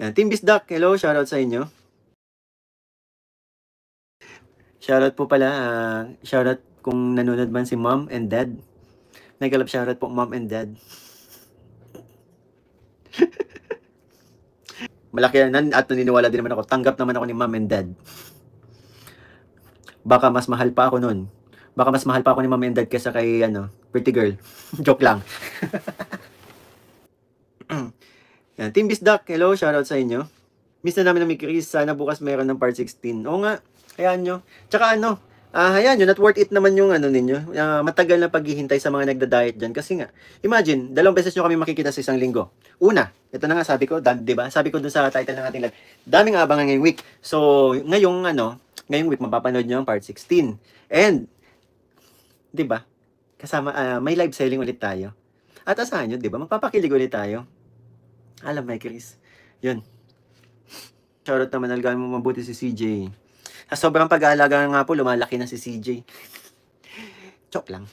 Yan. Team Bisdak, hello, shoutout sa inyo. Shoutout po pala, shoutout kung nanonood man si mom and dad. Nagkalap shoutout po mom and dad. Malaki yan at naniniwala din naman ako. Tanggap naman ako ni mom and dad. Baka mas mahal pa ako nun. Baka mas mahal pa ako ni mom and dad kesa kay pretty girl. Joke lang. Yan. Team Bisdak, hello, shoutout sa inyo. Miss na namin ng Chris, sana bukas meron ng part 16. Oo nga, hayaan nyo. Tsaka hayaan nyo, not worth it naman yung ninyo. Matagal na paghihintay sa mga nagda-diet dyan. Kasi nga, imagine, 2 beses nyo kami makikita sa isang linggo. Una, ito na nga sabi ko, diba? Sabi ko dun sa title ng ating live, daming abangan ngayong week. So, ngayong week, mapapanood nyo ang part 16. And, diba? Kasama, may live selling ulit tayo. At asahan nyo, diba? Magpapakilig ulit tayo. Alam, may Chris. Yun. Shoutout naman, alagaan mo mabuti si CJ. Sa sobrang pag-aalaga nga po, lumalaki na si CJ. Joke lang.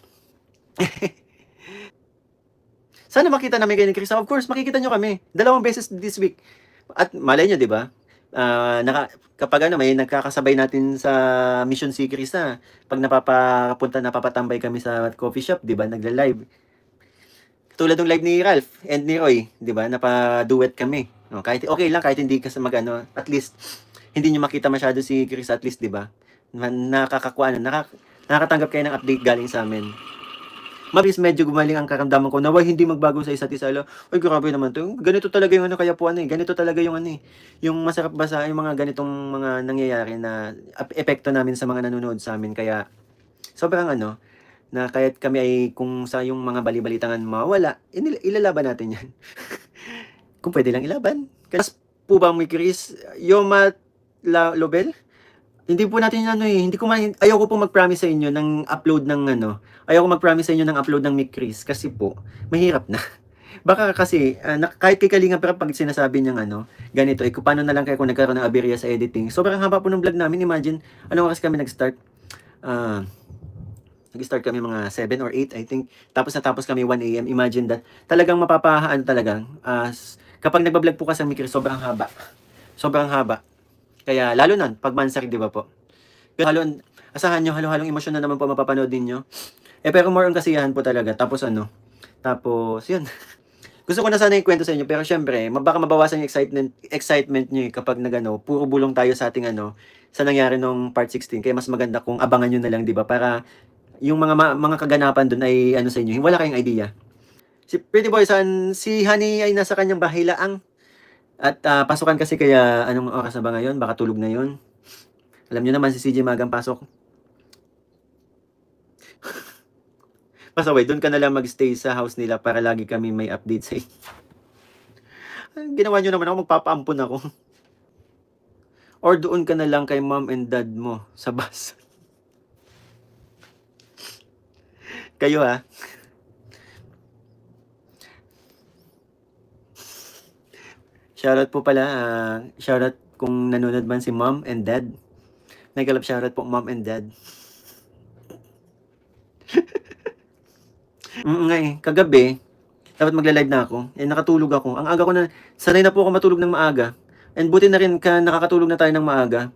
Sana makita namin kayo ni Chris. Of course, makikita nyo kami. 2 beses this week. At malay nyo, di ba? Kapag may nagkakasabay natin sa mission si Chris pag napapatambay kami sa coffee shop, di ba? Nagla-live. Tulad ng live ni Ralph and ni Roy, di ba? Napa-duet kami. No, kahit okay lang kahit hindi kasi at least hindi niyo makita masyado si Chris at least, di ba? Nakakatanggap kayo ng update galing sa amin. Mabilis medyo gumaling ang karamdaman ko na hindi magbago sa isa't isa. Ay, grabe naman to. Ganito talaga yung kaya po ganito talaga yung yung masarap basa yung mga ganitong mga nangyayari na epekto namin sa mga nanonood sa amin. Kaya sobrang na kahit kami ay kung sa yung mga bali-balitangan mawala, ilalaban natin yan. Kung pwede lang ilaban. Kasi po ba may Chris, Yoma Lobel? Hindi po natin ayaw ko po mag-promise sa inyo ng upload ng ayaw ko mag-promise sa inyo ng upload ng Mick Chris kasi po, mahirap na. Baka kasi, kahit kay Kalinga pero pag sinasabi niyang ganito, kung paano na lang kaya kung nagkaroon ng aberya sa editing. Sobrang haba po ng vlog namin, imagine, anong oras kami nag-start? Nag-start kami mga 7 or 8, I think. Tapos kami 1 AM. Imagine that. Talagang mapapahaan talagang. Kapag nagbablog po kasi ang Mikri, sobrang haba. Sobrang haba. Kaya lalo na, pag Mansari, di ba po? Asahan nyo, halo-halong emosyon na naman po mapapanood ninyo. Pero more on kasiyahan po talaga. Tapos yun. Gusto ko na sana ikwento sa inyo, pero syempre, baka mabawasan yung excitement nyo kapag puro bulong tayo sa ating sa nangyari nung part 16. Kaya mas maganda kung abangan nyo na lang, di ba? Para yung mga kaganapan doon ay sa inyo, wala kayong idea. Si Pretty Boy, si Honey ay nasa kanyang bahay laang. At pasukan kasi kaya anong oras na ba ngayon? Baka tulog na yon. Alam nyo naman si CJ magang pasok. Pasaway, doon ka na lang magstay sa house nila para lagi kami may update sa inyo. Ginawa nyo naman ako, magpapaampun ako. Or doon ka na lang kay mom and dad mo sa bus. Kayo Shoutout po pala, shoutout kung nanonood man si mom and dad. Nagkalap shoutout po mom and dad. Kagabi, dapat magla-live na ako. Nakatulog ako. Ang aga ko na, sanay na po ako matulog ng maaga. And buti na rin nakakatulog na tayo ng maaga.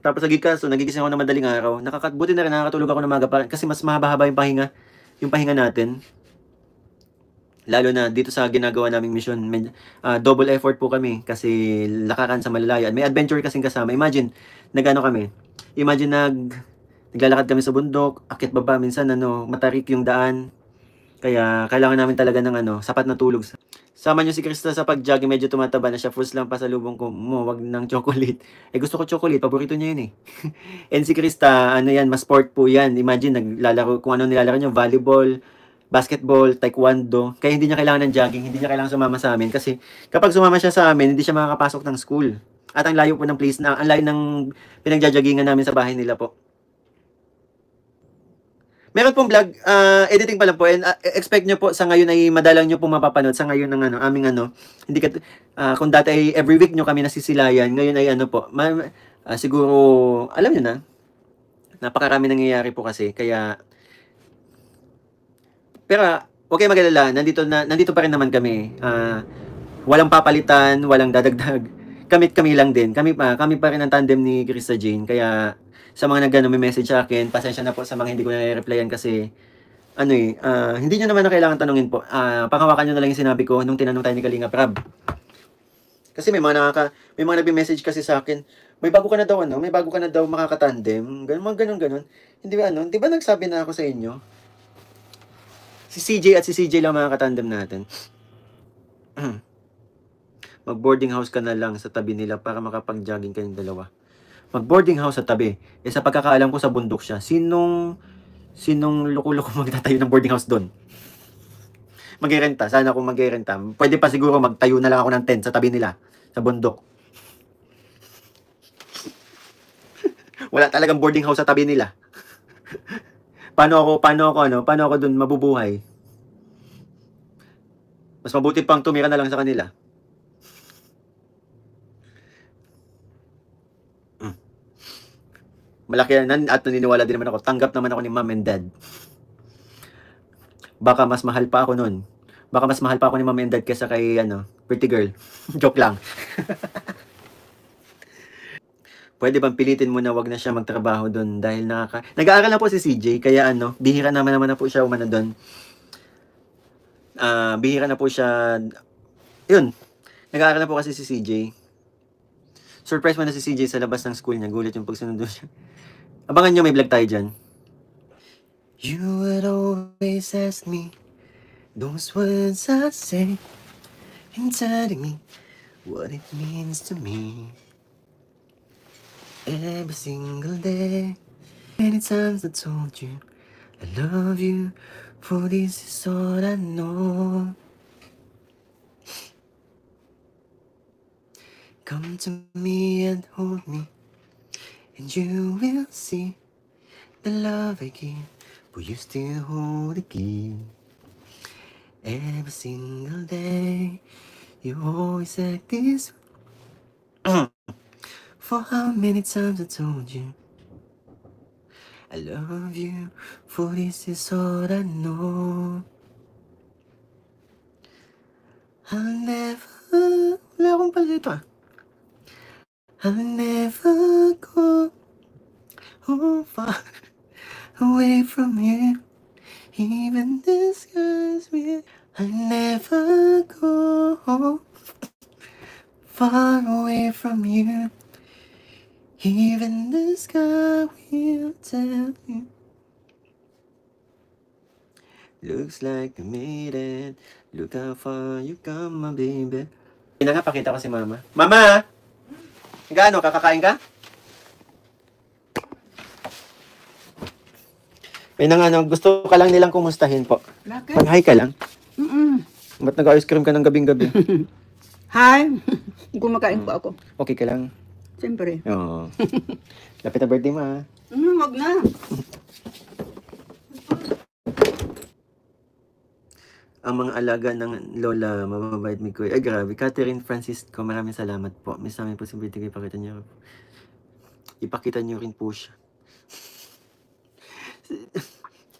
Tapos nagigising ako ng madaling araw. Buti na rin nakakatulog ako ng maaga kasi mas mahaba-haba yung pahinga natin. Lalo na dito sa ginagawa naming mission, double effort po kami kasi lakaran sa malalayan. May adventure kasing kasama. Imagine, naglalakad kami sa bundok, akit baba, minsan matarik yung daan. Kaya kailangan namin talaga ng sapat na tulog. Sama nyo si Krista sa pag-jogging, medyo tumataba na siya. Fruits lang pasalubong ko mo, wag ng chocolate. Gusto ko chocolate, paborito niya yun And si Krista, mas sport po yan. Imagine, naglalaro, kung ano nilalaro niya, volleyball, basketball, taekwondo. Kaya hindi niya kailangan ng jogging, hindi niya kailangan sumama sa amin. Kasi kapag sumama siya sa amin, hindi siya makakapasok ng school. At ang layo po ng place ang layo ng pinagjajagingan namin sa bahay nila po. Meron pong vlog, editing pa lang po, and expect nyo po sa ngayon ay madalang nyo po mapapanood sa ngayon ng aming hindi kung dati ay every week nyo kami nasisilayan, ngayon ay po, siguro, alam nyo na, napakarami nangyayari po kasi, kaya, pero, okay magalala, nandito pa rin naman kami, Walang papalitan, walang dadagdag. Kami lang din. Kami pa rin ang tandem ni Krista Jane. Kaya sa mga may message sa akin, pasensya na po sa mga hindi ko na-replyan kasi hindi nyo naman na kailangan tanungin po. Panghawakan nyo na lang yung sinabi ko nung tinanong tayo ni Kalinga Prab. Kasi may mga nagme-message kasi sa akin, may bago ka na daw makakatandem. Ganun. Hindi ba di ba nagsabi na ako sa inyo? Si CJ at si CJ lang makakatandem natin. Mag-boarding house ka na lang sa tabi nila para makapag-jogging kayong dalawa. Mag-boarding house sa tabi. Sa pagkakaalam ko sa bundok siya. Sinong loko-loko magtatayo ng boarding house doon? Mag-renta. Sana kung mag-renta. Pwede pa siguro magtayo na lang ako ng tent sa tabi nila. Sa bundok. Wala talagang boarding house sa tabi nila. Paano ako doon mabubuhay? Mas mabuti pang tumira na lang sa kanila. Malaki yan at naniniwala din naman ako. Tanggap naman ako ni mom and dad. Baka mas mahal pa ako nun. Baka mas mahal pa ako ni mom and dad kesa kay pretty girl. Joke lang. Pwede bang pilitin mo na wag na siya magtrabaho doon dahil nag-aaral na po si CJ kaya bihira naman na po siya umano doon. Bihira na po siya. Yun. Nag-aaral na po kasi si CJ. Surprise mo na si CJ sa labas ng school niya. Gulat yung pagsundo siya. Abangan nyo, may vlog tayo dyan. You would always ask me those words I say and telling me what it means to me. Every single day, many times I told you I love you, for this is all I know. Come to me and hold me, and you will see the love I give, but you still hold the key. Every single day, you always act this. For how many times I told you I love you, for this is all I know. I'll never, wala akong pala dito I'll never go far away from you, even the skies will. I'll never go far away from you, even the sky will tell you. Looks like you made it. Look how far you come, my baby. Pakita ko si Mama. Mama! Gaano? Kakakain ka? Gusto ka lang nilang kumustahin po. Bakit? Pag-hi ka lang. Ba't nag-ice cream ka ng gabing-gabi? Hi! Kumakain po ako. Okay ka lang? Siyempre. Oo. Lapit na birthday mo Wag na. Ang mga alaga ng lola, mababait mi ko. Ay, grabe. Catherine Francisco, maraming salamat po. May sa amin po si Betty, ipakita niyo rin po siya.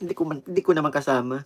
Hindi ko naman kasama.